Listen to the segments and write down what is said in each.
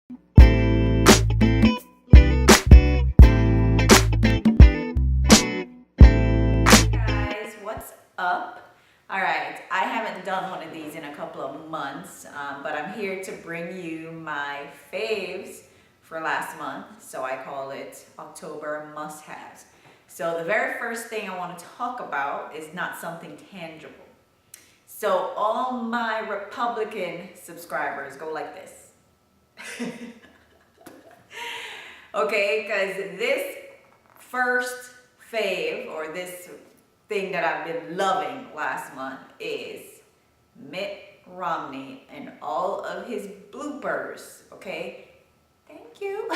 Guys, what's up? All right, I haven't done one of these in a couple of months, but I'm here to bring you my faves for last month. So I call it October must-haves. So the very first thing I want to talk about is not something tangible. So all my Republican subscribers go like this. Okay, because this first fave, or this thing that I've been loving last month, is Mitt Romney and all of his bloopers. Okay, thank you.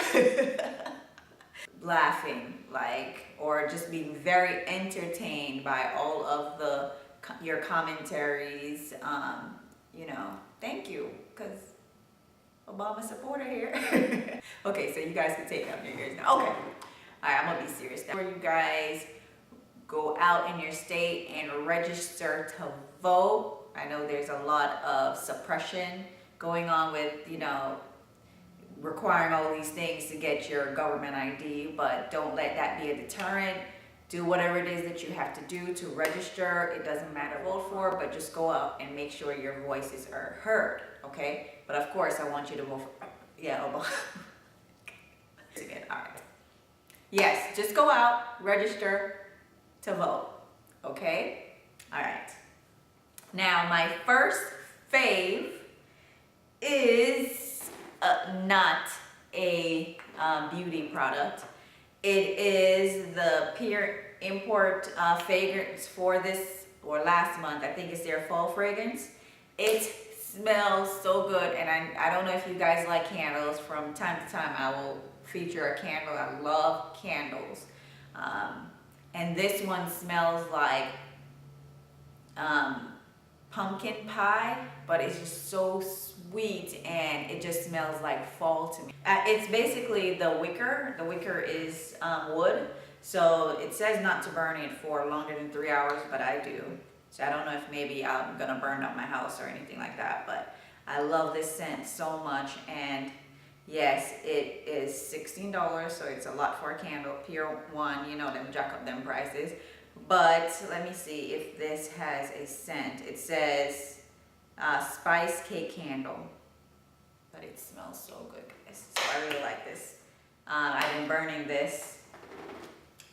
Laughing, like, or just being very entertained by all of your commentaries. Thank you, because Obama supporter here. Okay, so you guys can take out your ears now. Okay, all right, I'm gonna be serious now. Before you guys go out in your state and register to vote, I know there's a lot of suppression going on with, requiring all these things to get your government ID, but don't let that be a deterrent. Do whatever it is that you have to do to register. It doesn't matter what vote for, but just go out and make sure your voices are heard, okay? But of course, I want you to vote for, Obama. Again, all right. Yes, just go out, register to vote, okay? All right. Now, my first fave is not a beauty product. It is the Pure Import fragrance for this, or last month. I think it's their fall fragrance. It smells so good, and I don't know if you guys like candles. From time to time, I will feature a candle. I love candles. And this one smells like pumpkin pie, but it's just so sweet, and it just smells like fall to me. It's basically the wicker. The wicker is wood, so it says not to burn it for longer than 3 hours, but I do. So I don't know if maybe I'm gonna burn up my house or anything like that, but I love this scent so much. And yes, it is $16, so it's a lot for a candle. Pure One, them jack up them prices. But let me see if this has a scent. It says spice cake candle, but it smells so good, guys. So I really like this. I've been burning this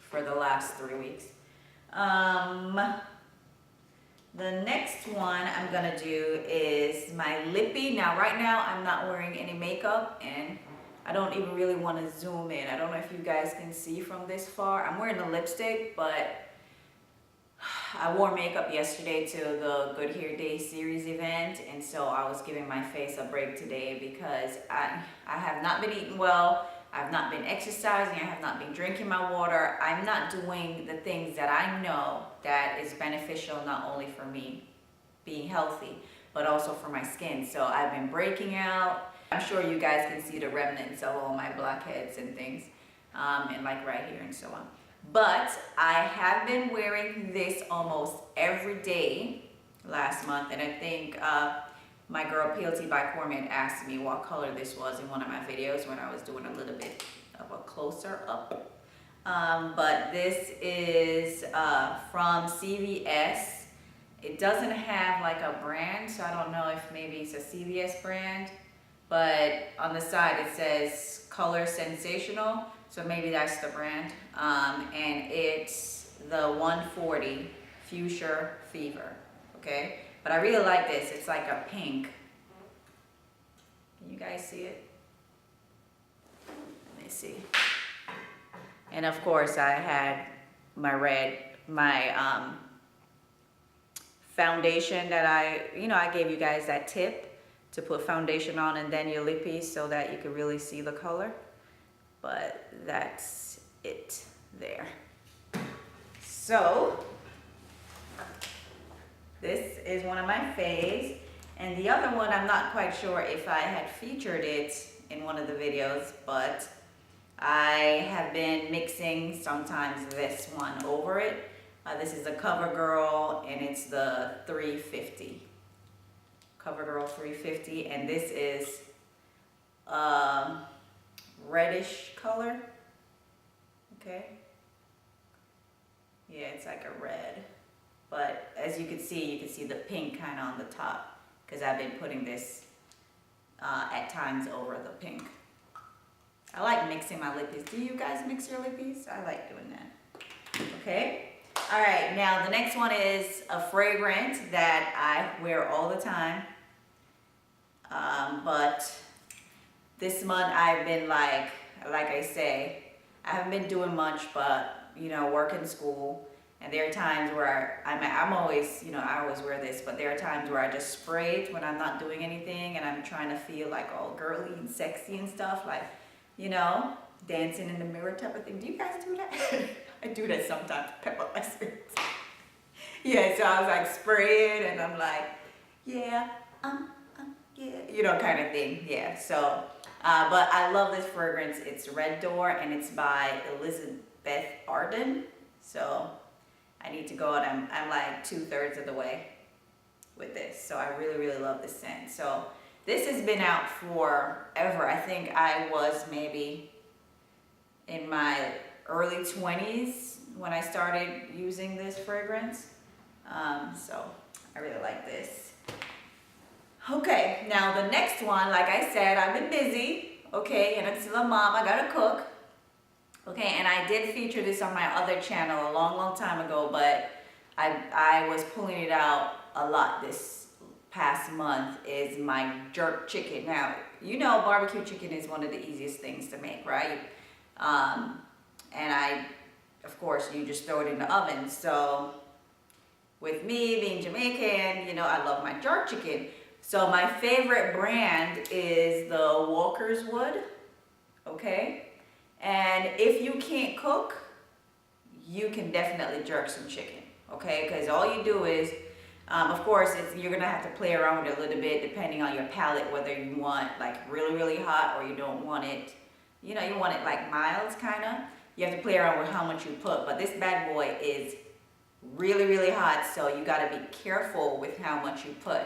for the last 3 weeks. The next one I'm gonna do is my lippy. Now, right now, I'm not wearing any makeup, and I don't even really want to zoom in. I don't know if you guys can see from this far. I'm wearing a lipstick, but I wore makeup yesterday to the Good Hair Day series event, and so I was giving my face a break today because I have not been eating well. I've not been exercising. I have not been drinking my water. I'm not doing the things that I know that is beneficial, not only for me being healthy, but also for my skin. So I've been breaking out. I'm sure you guys can see the remnants of all my blackheads and things, and like right here and so on. But I have been wearing this almost every day last month, and I think my girl PLT by Corman asked me what color this was in one of my videos when I was doing a little bit of a closer up. But this is from CVS. It doesn't have like a brand, so I don't know if maybe it's a CVS brand, but on the side it says Color Sensational, so maybe that's the brand. And it's the 140 Fuchsia Fever, okay? But I really like this. It's like a pink. Can you guys see it? Let me see. And of course I had my foundation that I gave you guys that tip to put foundation on and then your lippies so that you could really see the color. But that's it there. So this is one of my faves, and the other one I'm not quite sure if I had featured it in one of the videos, but I have been mixing sometimes this one over it. This is a CoverGirl, and it's the 350. CoverGirl 350, and this is reddish color. Okay. Yeah, it's like a red. But as you can see the pink kind of on the top, because I've been putting this at times over the pink. I like mixing my lippies. Do you guys mix your lippies? I like doing that. Okay. All right, now the next one is a fragrance that I wear all the time. But this month I've been like I say, I haven't been doing much, but you know, work in school. And there are times where I'm always, you know, I always wear this, but there are times where I just spray it when I'm not doing anything and I'm trying to feel like all girly and sexy and stuff, like, you know, dancing in the mirror type of thing. Do you guys do that? I do that sometimes to pep up my spirits. Yeah, so I was like spraying and I'm like, yeah, yeah, you know, kind of thing. Yeah, so, but I love this fragrance. It's Red Door and it's by Elizabeth Arden. So I need to go and I'm like 2/3 of the way with this. So I really, really love this scent. So this has been out forever. I think I was maybe in my early 20s when I started using this fragrance. So I really like this. Okay, now the next one, like I said, I've been busy, okay, and it's the mom, I gotta cook. Okay, and I did feature this on my other channel a long, long time ago, but I was pulling it out a lot this past month, is my jerk chicken. Now, you know barbecue chicken is one of the easiest things to make, right? And of course, you just throw it in the oven. So with me being Jamaican, you know, I love my jerk chicken. So my favorite brand is the Walker's Wood, okay? And if you can't cook, you can definitely jerk some chicken, okay? Because all you do is, of course, you're gonna have to play around with it a little bit depending on your palate, whether you want like really, really hot or you don't want it, you know, you want it like mild kind of. You have to play around with how much you put, but this bad boy is really, really hot, so you gotta be careful with how much you put.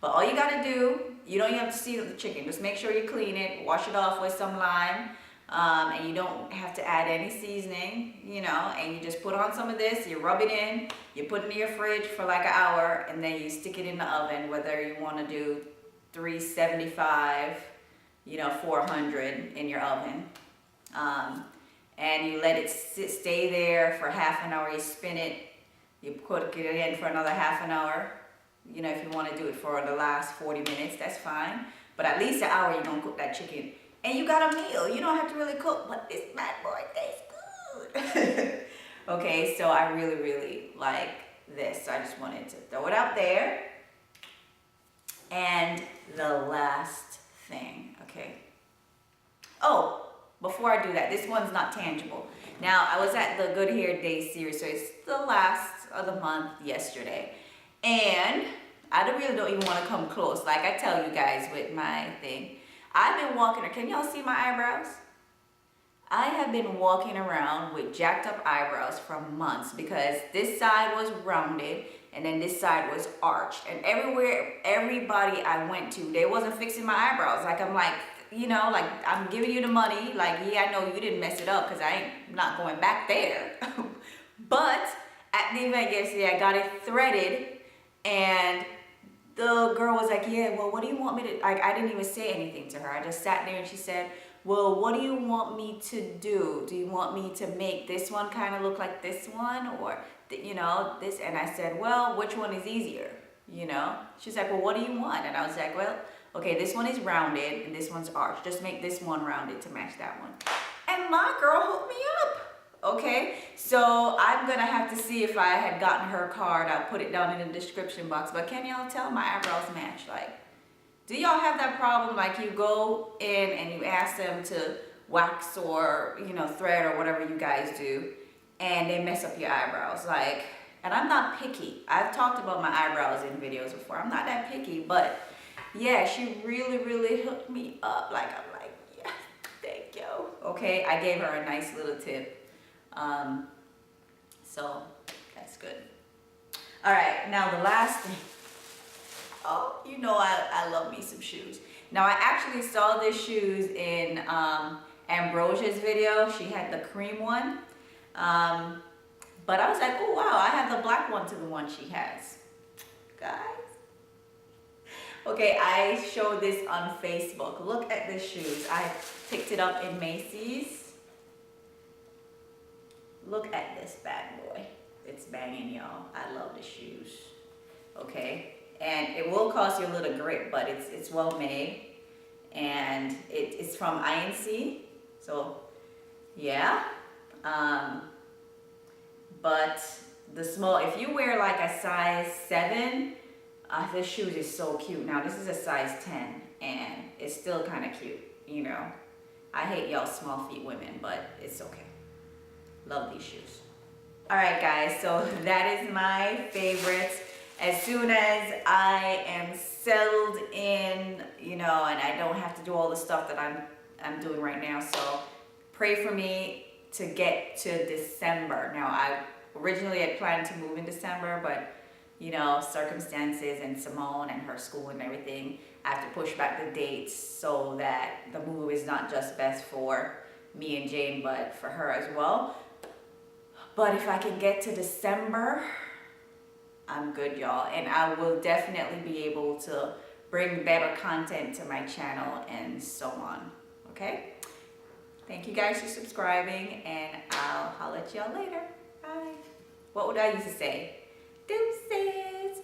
But all you gotta do, you don't even have to season the chicken. Just make sure you clean it, wash it off with some lime, and you don't have to add any seasoning, you know, and you just put on some of this, you rub it in, you put it in your fridge for like an hour, and then you stick it in the oven, whether you wanna do 375, you know, 400 in your oven. And you let it stay there for half an hour, you spin it, you put it in for another half an hour. You know, if you want to do it for the last 40 minutes, that's fine. But at least an hour you're going to cook that chicken. And you got a meal. You don't have to really cook, but this bad boy tastes good. Okay, so I really, really like this. So I just wanted to throw it out there. And the last thing, okay. Oh, before I do that, this one's not tangible. Now, I was at the Good Hair Day series, so it's the last of the month yesterday. And I really don't even want to come close. Like I tell you guys with my thing, I've been walking, can y'all see my eyebrows? I have been walking around with jacked up eyebrows for months because this side was rounded and then this side was arched. And everybody I went to, they wasn't fixing my eyebrows. Like I'm like, you know, like I'm giving you the money. Like, yeah, I know you didn't mess it up because I ain't not going back there. But at the event yesterday, I got it threaded. And the girl was like, yeah, well, what do you want me to, like, I didn't even say anything to her. I just sat there and she said, well, what do you want me to do? Do you want me to make this one kind of look like this one? Or, you know, this? And I said, well, which one is easier? You know? She's like, well, what do you want? And I was like, well, okay, this one is rounded and this one's arched. Just make this one rounded to match that one. And my girl hooked me up. Okay, so I'm gonna have to see if I had gotten her card. I'll put it down in the description box. But can y'all tell my eyebrows match? Like, do y'all have that problem? Like you go in and you ask them to wax or, you know, thread or whatever you guys do, and they mess up your eyebrows. Like, and I'm not picky. I've talked about my eyebrows in videos before. I'm not that picky, but yeah, she really, really hooked me up. Like, I'm like, yeah, thank you. Okay, I gave her a nice little tip. So that's good. All right, now the last thing. Oh, you know I love me some shoes. Now I actually saw these shoes in Ambrosia's video. She had the cream one. But I was like, oh wow, I have the black one to the one she has. Guys. Okay, I showed this on Facebook. Look at the shoes. I picked it up in Macy's. Look at this bad boy. It's banging, y'all. I love the shoes. Okay, and it will cost you a little grip, but it's well made. And it's from INC. So, yeah. But the small, if you wear like a size 7, this shoes is so cute. Now this is a size 10 and it's still kind of cute, you know. I hate y'all small feet women, but it's okay. Love these shoes. All right guys, so that is my favorites. As soon as I am settled in, you know, and I don't have to do all the stuff that I'm doing right now, so pray for me to get to December. Now I originally had planned to move in December, but you know, circumstances and Simone and her school and everything, I have to push back the dates so that the move is not just best for me and Jane, but for her as well. But if I can get to December, I'm good, y'all. And I will definitely be able to bring better content to my channel and so on, okay? Thank you guys for subscribing, and I'll holler at y'all later. Bye. What would I used to say? Deuces.